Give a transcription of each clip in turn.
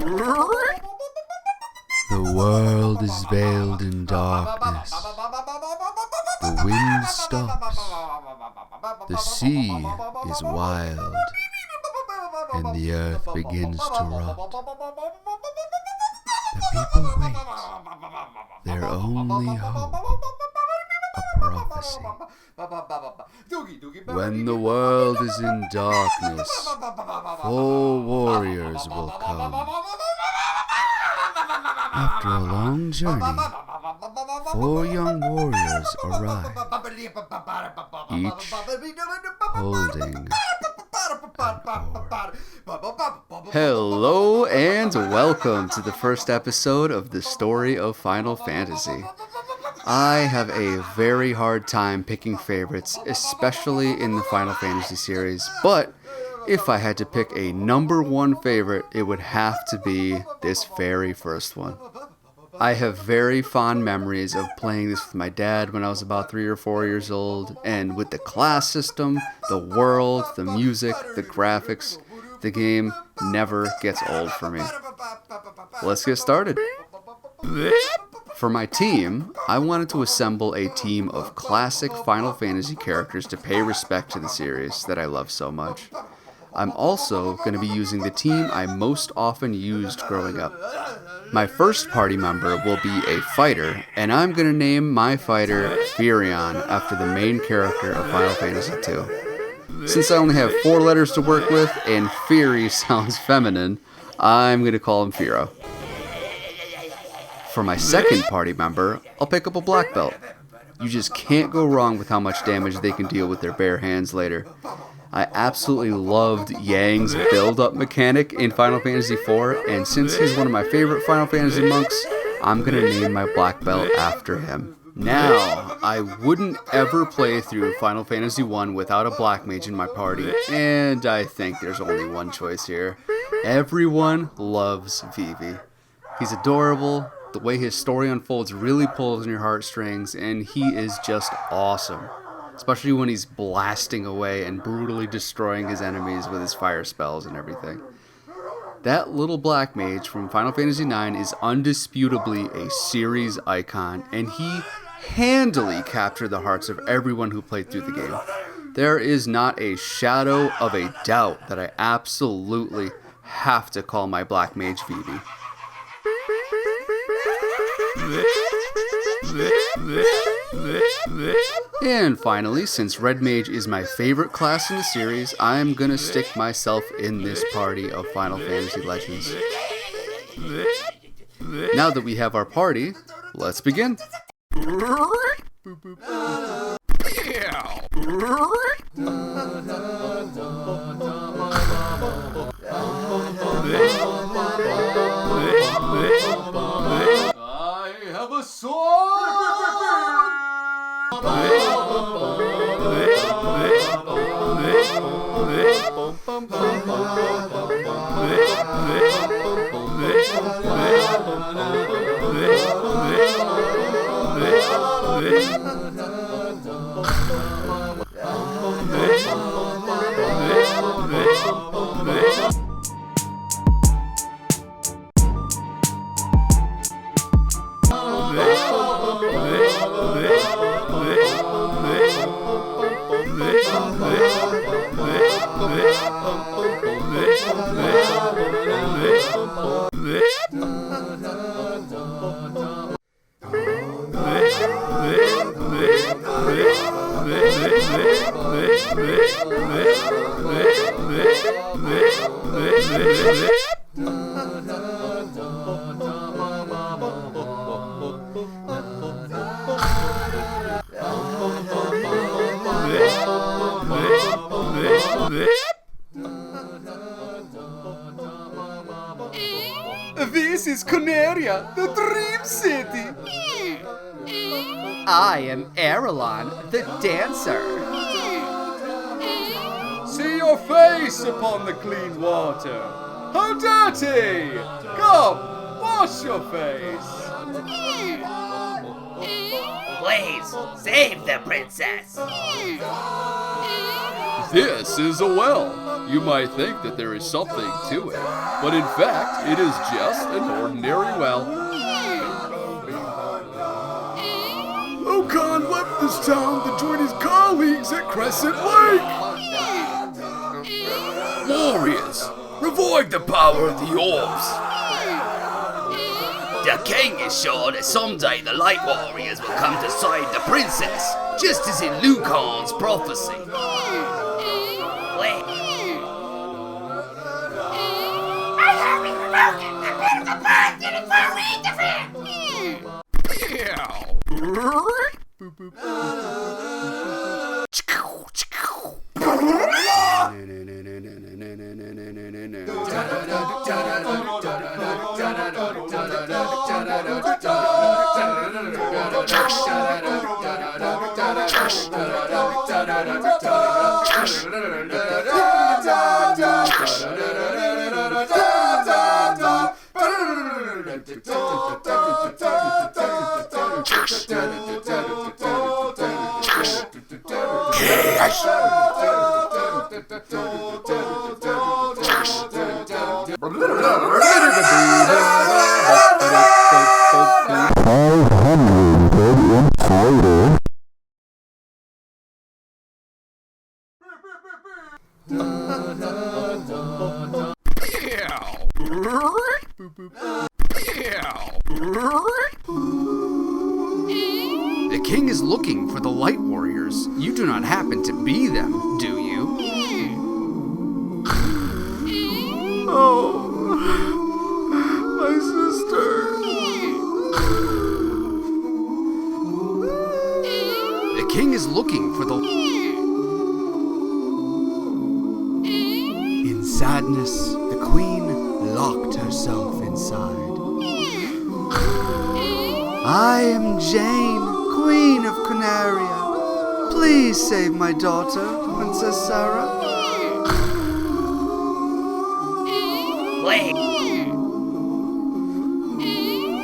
The world is veiled in darkness. The wind stops. The sea is wild. And the earth begins to rot. The people wait. Their only hope, a prophecy. When the world is in darkness, 4 warriors will come. After a long journey, 4 young warriors arrive, each holding an oar. Hello and welcome to the first episode of the Story of Final Fantasy. I have a very hard time picking favorites, especially in the Final Fantasy series, but if I had to pick a number 1 favorite, it would have to be this very first one. I have very fond memories of playing this with my dad when I was about 3 or 4 years old, and with the class system, the world, the music, the graphics, the game never gets old for me. Let's get started. For my team, I wanted to assemble a team of classic Final Fantasy characters to pay respect to the series that I love so much. I'm also going to be using the team I most often used growing up. My first party member will be a fighter, and I'm going to name my fighter Firion after the main character of Final Fantasy II. Since I only have 4 letters to work with, and Fury sounds feminine, I'm going to call him Firo. For my second party member, I'll pick up a black belt. You just can't go wrong with how much damage they can deal with their bare hands later. I absolutely loved Yang's build-up mechanic in Final Fantasy IV, and since he's one of my favorite Final Fantasy monks, I'm going to name my black belt after him. Now, I wouldn't ever play through Final Fantasy I without a black mage in my party, and I think there's only one choice here. Everyone loves Vivi. He's adorable. The way his story unfolds really pulls on your heartstrings, and he is just awesome. Especially when he's blasting away and brutally destroying his enemies with his fire spells and everything. That little black mage from Final Fantasy IX is undisputably a series icon, and he handily captured the hearts of everyone who played through the game. There is not a shadow of a doubt that I absolutely have to call my black mage Vivi. And finally, since Red Mage is my favorite class in the series, I'm gonna stick myself in this party of Final Fantasy Legends. Now that we have our party, let's begin. I have a sword! This is Coneria, the Dream City. I am Arelon, the dancer. See your face upon the clean water. How dirty! Come, wash your face. Please, save the princess. This is a well. You might think that there is something to it, but in fact, it is just an ordinary well. Okan left this town to join his colleagues at Crescent Lake. Warriors, revive the power of the orbs. The king is sure that someday the Light Warriors will come to save the princess, just as in Lucan's prophecy. The king is looking for the Light Warriors. You do not happen to be them, do you? Oh, my sister. The king is looking for the... In sadness, the queen locked herself inside. I am Jane, Queen of Canaria. Please save my daughter, Princess Sarah.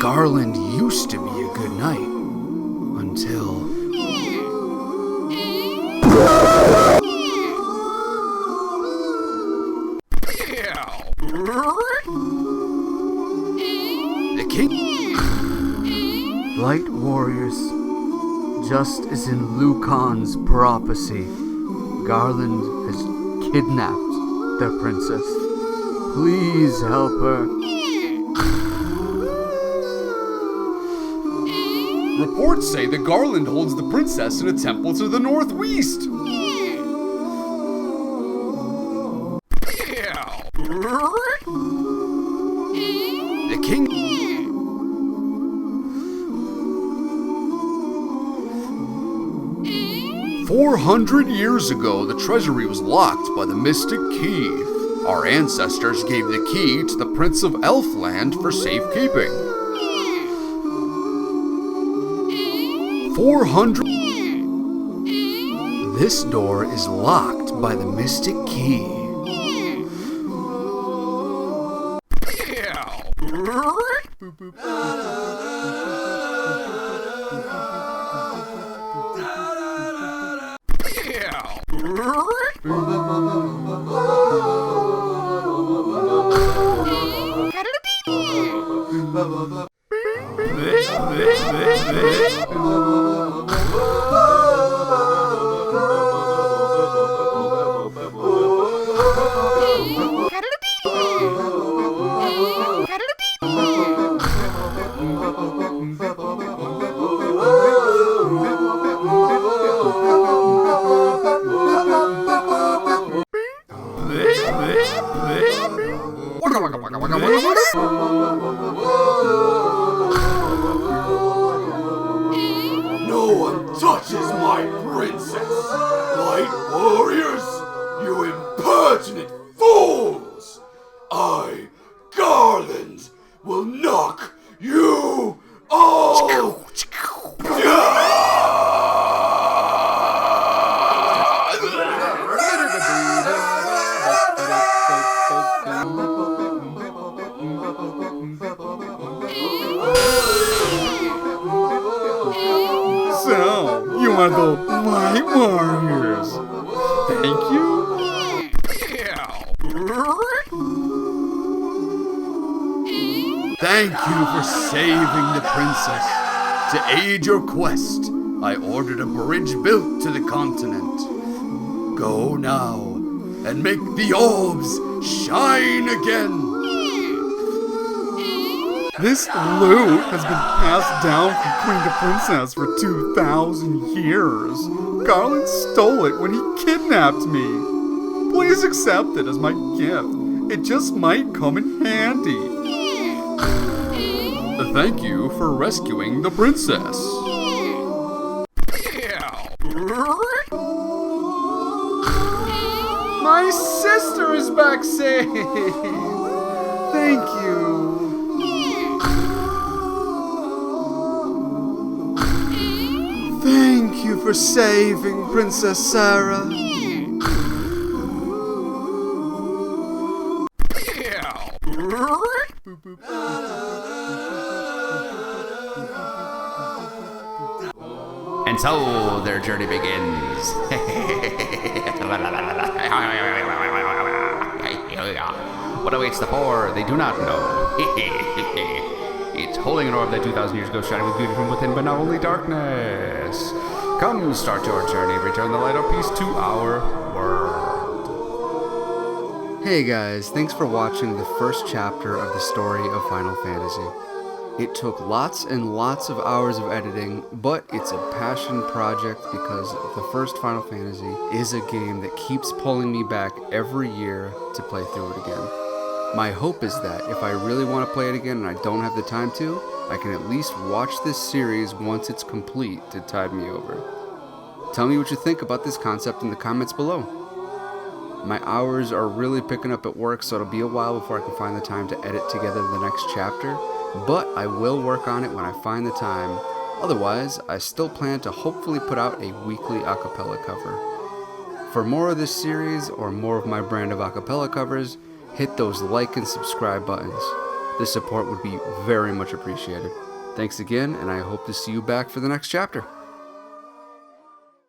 Garland used to be a good knight until... The king... Light Warriors, just as in Lucan's prophecy, Garland has kidnapped the princess. Please help her. Reports say that Garland holds the princess in a temple to the northwest. The king... 400 years ago, the treasury was locked by the mystic key. Our ancestors gave the key to the Prince of Elfland for safekeeping. 400... This door is locked by the mystic key. No one touches my princess! Light Warriors, you impertinent fools! I, Garland, will knock you all down! So, you are the Light Warriors. Thank you. Thank you for saving the princess. To aid your quest, I ordered a bridge built to the continent. Go now and make the orbs shine again. This loot has been passed down from queen to princess for 2,000 years. Garland stole it when he kidnapped me. Please accept it as my gift. It just might come in handy. Thank you for rescuing the princess. My sister is back safe. Thank you. Thank you for saving Princess Sarah. And so their journey begins. What awaits the four, they do not know. It's holding an orb that 2,000 years ago, shining with beauty from within, but now only darkness. Come, start your journey, return the light of peace to our world. Hey guys, thanks for watching the first chapter of the story of Final Fantasy. It took lots and lots of hours of editing, but it's a passion project because the first Final Fantasy is a game that keeps pulling me back every year to play through it again. My hope is that if I really want to play it again and I don't have the time to, I can at least watch this series once it's complete to tide me over. Tell me what you think about this concept in the comments below. My hours are really picking up at work, so it'll be a while before I can find the time to edit together the next chapter, but I will work on it when I find the time. Otherwise, I still plan to hopefully put out a weekly acapella cover. For more of this series or more of my brand of acapella covers, hit those like and subscribe buttons. The support would be very much appreciated. Thanks again, and I hope to see you back for the next chapter.